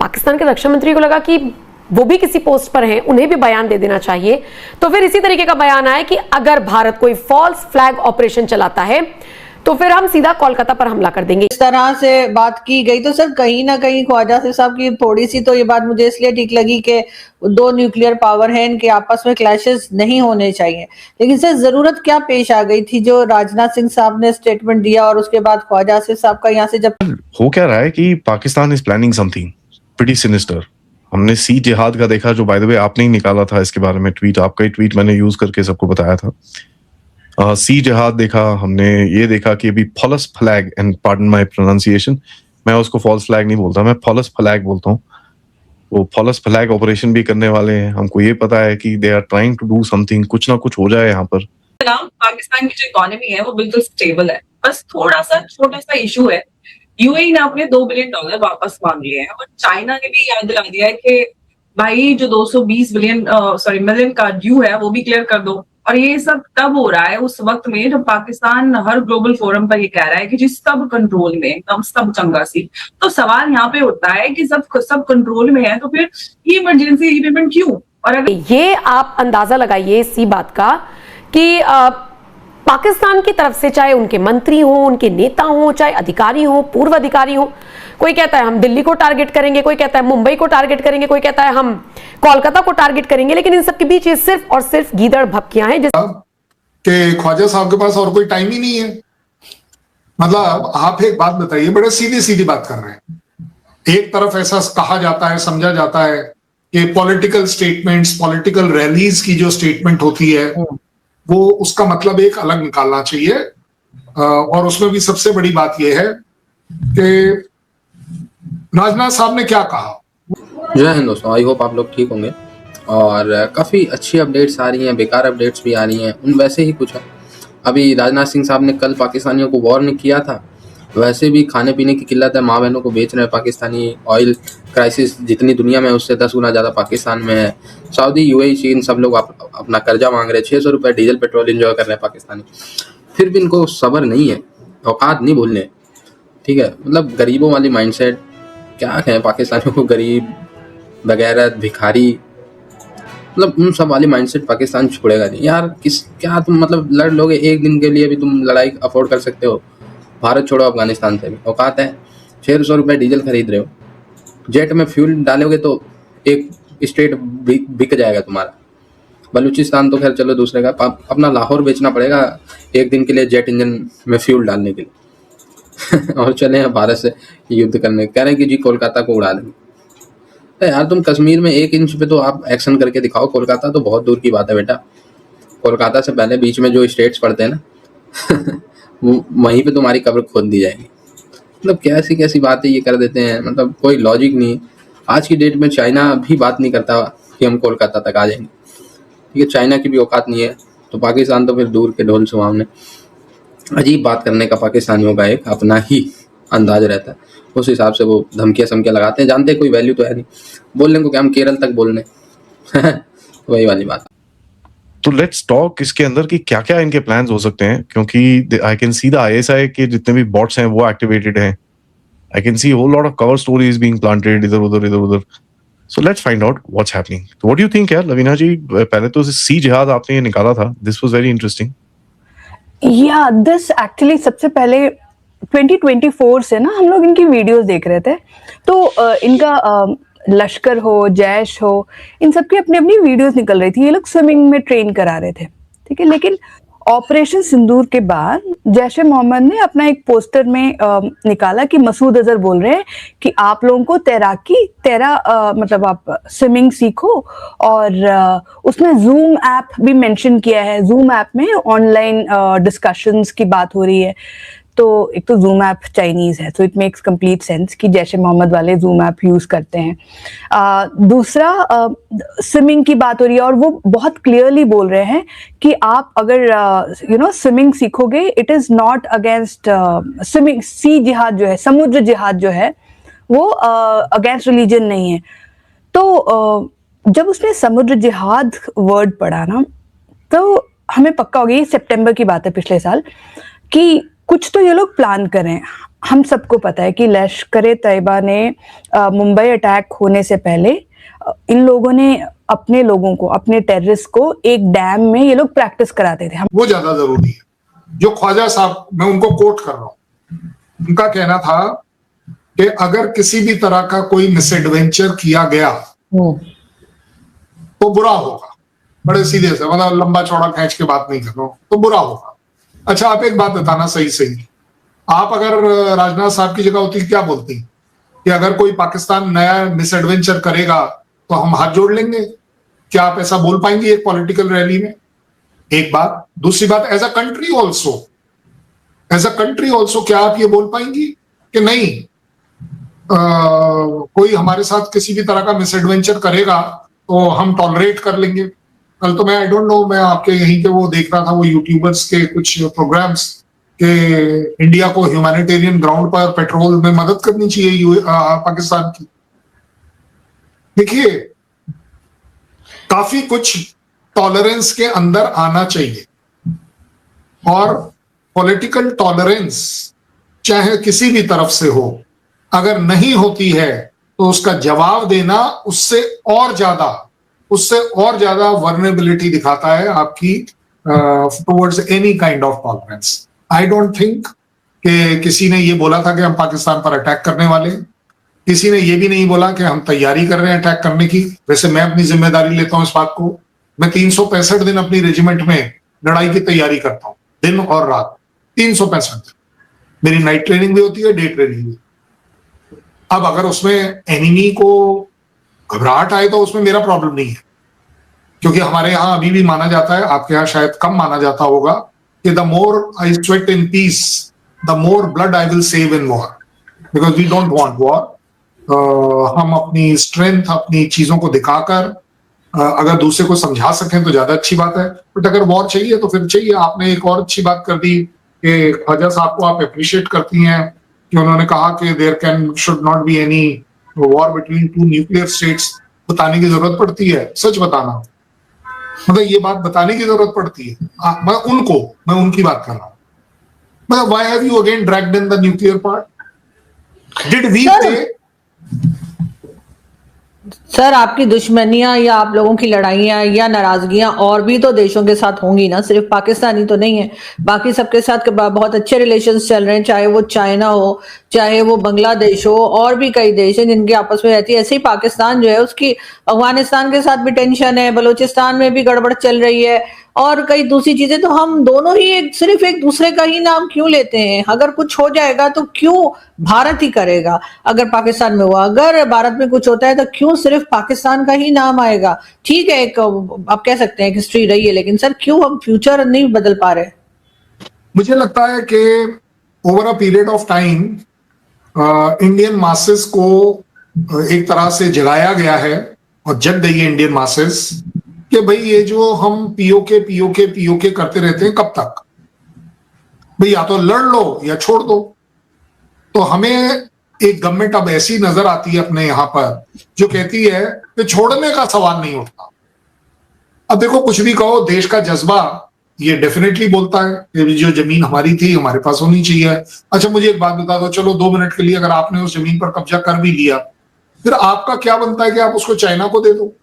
पाकिस्तान के रक्षा मंत्री को लगा कि वो भी किसी पोस्ट पर हैं, उन्हें भी बयान दे देना चाहिए। तो फिर इसी तरीके का बयान आया कि अगर भारत कोई फॉल्स फ्लैग ऑपरेशन चलाता है तो फिर हम सीधा कोलकाता पर हमला कर देंगे। इस तरह से बात की गई तो सर कहीं ना कहीं ख्वाजा सिर साहब की थोड़ी सी तो ये बात मुझे इसलिए ठीक लगी कि दो न्यूक्लियर पावर हैं, इनके आपस में क्लैशेस नहीं होने चाहिए। लेकिन सर जरूरत क्या पेश आ गई थी जो राजनाथ सिंह साहब ने स्टेटमेंट दिया और उसके बाद ख्वाजा सिर साहब का यहाँ से जब हो क्या रहा है कि Pakistan is planning something pretty sinister. हमने सी जिहाद का देखा, जो बाय द वे आपने ही निकाला था इसके बारे में ट्वीट, आपका ही ट्वीट मैंने यूज करके सबको बताया था। सी जिहाद देखा हमने, ये देखा कि अभी false flag, and pardon my pronunciation, मैं उसको फॉल्स फ्लैग नहीं बोलता, मैं फॉल्स फ्लैग बोलता हूँ। वो फॉल्स फ्लैग ऑपरेशन भी करने वाले हैं। हमको ये पता है कि they are trying to do something, कुछ ना कुछ हो जाए यहाँ पर। पाकिस्तान की जो इकोनॉमी है वो बिल्कुल स्टेबल है, बस थोड़ा सा छोटा सा इशू है। यूएई ने अपने $2 बिलियन वापस मांग लिए हैं और चाइना ने भी याद दिला दिया है कि भाई जो 220 मिलियन का ड्यू है वो भी क्लियर कर दो। और ये सब तब हो रहा है उस वक्त में जब पाकिस्तान हर ग्लोबल फोरम पर ये कह रहा है कि जी सब कंट्रोल में, एकदम सब चंगा सी। तो सवाल यहाँ पे उठता है कि सब कंट्रोल में है तो फिर ये इमरजेंसी पेमेंट क्यों? और अगर ये आप अंदाजा लगाइए इसी बात का कि पाकिस्तान की तरफ से चाहे उनके मंत्री हो, उनके नेता हो, चाहे अधिकारी हो, पूर्व अधिकारी हो, कोई कहता है हम दिल्ली को टारगेट करेंगे, कोई कहता है मुंबई को टारगेट करेंगे, कोई कहता है हम कोलकाता को टारगेट करेंगे, लेकिन इन सब के बीच ये सिर्फ और सिर्फ गीदड़ भपकियां हैं। कि ख्वाजा साहब के पास और कोई टाइम ही नहीं है। मतलब आप एक बात बताइए, बड़े सीधी सीधी बात कर रहे हैं। एक तरफ ऐसा कहा जाता है, समझा जाता है कि पॉलिटिकल स्टेटमेंट्स, पॉलिटिकल रैलीज की जो स्टेटमेंट होती है वो उसका मतलब एक अलग निकालना चाहिए। और उसमें भी सबसे बड़ी बात यह है कि राजनाथ साहब ने क्या कहा। जय हिंद दोस्तों, आई होप आप लोग ठीक होंगे। और काफ़ी अच्छी अपडेट्स आ रही हैं, बेकार अपडेट्स भी आ रही हैं, उन वैसे ही कुछ है। अभी राजनाथ सिंह साहब ने कल पाकिस्तानियों को वार्न किया था, वैसे भी खाने पीने की किल्लत है, माँ बहनों को बेच रहे हैं पाकिस्तानी। ऑयल क्राइसिस जितनी दुनिया में उससे 10 गुना ज़्यादा पाकिस्तान में है। सऊदी, यूएई, चीन सब लोग अपना कर्जा मांग रहे हैं। 600 रुपये डीजल पेट्रोल इंजॉय कर रहे हैं पाकिस्तानी, फिर भी इनको सब्र नहीं है, औकात नहीं भूलने। ठीक है, मतलब गरीबों वाली माइंडसेट, क्या कहें पाकिस्तानियों को, गरीब, बगैरत, भिखारी, मतलब उन सब वाली माइंडसेट पाकिस्तान छोड़ेगा नहीं यार। क्या तुम मतलब लड़ लोगे एक दिन के लिए भी? तुम लड़ाई अफोर्ड कर सकते हो? भारत छोड़ो अफगानिस्तान से भी औकात है। 600 रुपये डीजल खरीद रहे हो, जेट में फ्यूल डालोगे तो एक स्टेट बिक जाएगा तुम्हारा। बलूचिस्तान तो खैर चलो दूसरे का, अपना लाहौर बेचना पड़ेगा एक दिन के लिए जेट इंजन में फ्यूल डालने के लिए। और चले हैं भारत से युद्ध करने, कह रहे हैं कि जी कोलकाता को उड़ा देंगे। तो यार तुम कश्मीर में 1 इंच पे तो आप एक्शन करके दिखाओ, कोलकाता तो बहुत दूर की बात है बेटा। कोलकाता से पहले बीच में जो स्टेट्स पड़ते हैं ना वहीं पे तुम्हारी कब्र खोद दी जाएगी। मतलब कैसी कैसी बातें ये कर देते हैं, मतलब कोई लॉजिक नहीं। आज की डेट में चाइना भी बात नहीं करता कि हम कोलकाता तक आ जाएंगे। ठीक है, चाइना की भी औकात नहीं है, तो पाकिस्तान तो फिर दूर के ढोल सुहावने। अजीब बात करने का पाकिस्तानियों का एक अपना ही अंदाज रहता है, उस हिसाब से वो धमकियाँ समकियाँ लगाते हैं। जानते कोई वैल्यू तो है नहीं, बोलने को क्या हम केरल तक बोलने। वही वाली बात। तो लेट्स टॉक इसके अंदर कि क्या क्या इनके प्लान्स हो सकते हैं, क्योंकि I can see the ISI के जितने भी बॉट्स हैं वो एक्टिवेटेड हैं। I can see whole lot of cover stories being planted इधर उधर। So let's find out what's happening. तो व्हाट डू यू थिंक यार लवीना जी? पहले तो सी जिहाद आपने ये निकाला था, दिस वाज वेरी इंटरेस्टिंग। या दिस एक्चुअली सबसे पहले 2024 से ना हम लोग इनकी वीडियोस देख रहे थे, तो इनका लश्कर हो, जैश हो, इन सब की अपनी अपनी वीडियोस निकल रही थी। ये लोग स्विमिंग में ट्रेन करा रहे थे, ठीक है। लेकिन ऑपरेशन सिंदूर के बाद जैश ए मोहम्मद ने अपना एक पोस्टर में निकाला कि मसूद अजहर बोल रहे हैं कि आप लोगों को मतलब आप स्विमिंग सीखो। और उसमें जूम ऐप भी मेंशन किया है। जूम ऐप में ऑनलाइन डिस्कशंस की बात हो रही है। तो एक तो जूम ऐप चाइनीज है, तो इट मेक्स कंप्लीट सेंस कि जैश ए मोहम्मद वाले जूम ऐप यूज करते हैं। दूसरा स्विमिंग की बात हो रही है और वो बहुत क्लियरली बोल रहे हैं कि आप अगर स्विमिंग सीखोगे, it is not against swimming. See जिहाद जो है, समुद्र जिहाद जो है, वो अगेंस्ट रिलीजन नहीं है। तो जब उसने समुद्र जिहाद वर्ड पढ़ा ना, तो हमें पक्का हो गया, सितंबर की बात है पिछले साल, कि कुछ तो ये लोग प्लान कर रहे हैं। हम सबको पता है कि लश्कर ए तैयबा ने मुंबई अटैक होने से पहले इन लोगों ने अपने लोगों को, अपने टेररिस्ट को एक डैम में ये लोग प्रैक्टिस कराते थे। वो ज्यादा जरूरी है। जो ख्वाजा साहब, मैं उनको कोट कर रहा हूं, उनका कहना था कि अगर किसी भी तरह का कोई मिसएडवेंचर किया गया तो बुरा होगा। बड़े सीधे से, मतलब लंबा चौड़ा खींच के बात नहीं कर रहा हूं, तो बुरा होगा। अच्छा, आप एक बात बताना सही सही, आप अगर राजनाथ साहब की जगह होती क्या बोलती कि अगर कोई पाकिस्तान नया मिसएडवेंचर करेगा तो हम हाथ जोड़ लेंगे? क्या आप ऐसा बोल पाएंगे एक पॉलिटिकल रैली में? एक बात। दूसरी बात, एज अ कंट्री ऑल्सो क्या आप ये बोल पाएंगी कि नहीं, कोई हमारे साथ किसी भी तरह का मिसएडवेंचर करेगा तो हम टॉलरेट कर लेंगे? कल तो मैं, आई डोंट नो, मैं आपके यहीं के वो देख रहा था, वो यूट्यूबर्स के कुछ प्रोग्राम्स के इंडिया को ह्यूमैनिटेरियन ग्राउंड पर पेट्रोल में मदद करनी चाहिए पाकिस्तान की। देखिए, काफी कुछ टॉलरेंस के अंदर आना चाहिए, और पॉलिटिकल टॉलरेंस चाहे किसी भी तरफ से हो, अगर नहीं होती है तो उसका जवाब देना उससे और ज्यादा वर्नेबिलिटी दिखाता है आपकी towards any kind of tolerance. I don't think कि किसी ने ये बोला था कि हम पाकिस्तान पर अटैक करने वाले हैं। किसी ने ये भी नहीं बोला कि हम तैयारी कर रहे हैं अटैक करने की। वैसे मैं अपनी जिम्मेदारी लेता हूं इस बात को। मैं 365 दिन अपनी रेजिमेंट में लड़ाई की तैयारी करता हूं, दिन और रात, 365 दिन। मेरी नाइट ट्रेनिंग भी होती है, डे ट्रेनिंग भी। अब अगर उसमें एनिमी को घबराहट आए तो उसमें मेरा प्रॉब्लम नहीं है, क्योंकि हमारे यहाँ अभी भी माना जाता है, आपके यहाँ शायद कम माना जाता होगा, कि the more I sweat in peace the more blood I will save in war, because we don't want war. हम अपनी स्ट्रेंथ, अपनी चीजों को दिखाकर अगर दूसरे को समझा सकें तो ज्यादा अच्छी बात है। बट अगर वॉर चाहिए तो फिर चाहिए। आपने एक और अच्छी बात कर दी कि ख्वाजा साहब को आप अप्रिशिएट करती हैं कि उन्होंने कहा कि there should not be any war between two nuclear states. बताने की जरूरत पड़ती है, सच बताना, मतलब ये बात बताने की जरूरत पड़ती है। मैं उनकी बात कर रहा हूं। मतलब why have you again dragged in the nuclear part? Did we pay? Sir, आपकी दुश्मनियां या आप लोगों की लड़ाइयां या नाराजगियां और भी तो देशों के साथ होंगी ना, सिर्फ पाकिस्तान ही तो नहीं है। बाकी सबके साथ बहुत अच्छे रिलेशंस चल रहे हैं, चाहे वो चाइना हो, चाहे वो बांग्लादेश हो, और भी कई देश हैं जिनकी आपस में रहती है। ऐसे ही पाकिस्तान जो है, उसकी अफगानिस्तान के साथ भी टेंशन है, बलूचिस्तान में भी गड़बड़ चल रही है, और कई दूसरी चीजें। तो हम दोनों ही सिर्फ एक दूसरे का ही नाम क्यों लेते हैं? अगर कुछ हो जाएगा तो क्यों भारत ही करेगा? अगर पाकिस्तान में हुआ, अगर भारत में कुछ होता है तो क्यों सिर्फ पाकिस्तान का ही नाम आएगा? ठीक है, एक आप कह सकते हैं कि हिस्ट्री रही है, लेकिन सर क्यों हम फ्यूचर नहीं बदल पा रहे? मुझे लगता है कि over a period of time Indian masses को एक तरह से जगाया गया है, और जग गई है इंडियन मासेस कि भाई ये जो हम पीओके करते रहते हैं, कब तक भाई? या तो लड़ लो या छोड़ दो। तो हमें एक गवर्नमेंट अब ऐसी नजर आती है अपने यहाँ पर, जो कहती है कि छोड़ने का सवाल नहीं उठता। अब देखो, कुछ भी कहो, देश का जज्बा ये डेफिनेटली बोलता है कि जो जमीन हमारी थी हमारे पास होनी चाहिए। अच्छा, मुझे एक बात बता दो, चलो 2 मिनट के लिए, अगर आपने उस जमीन पर कब्जा कर भी लिया, फिर आपका क्या बनता है कि आप उसको चाइना को दे दो?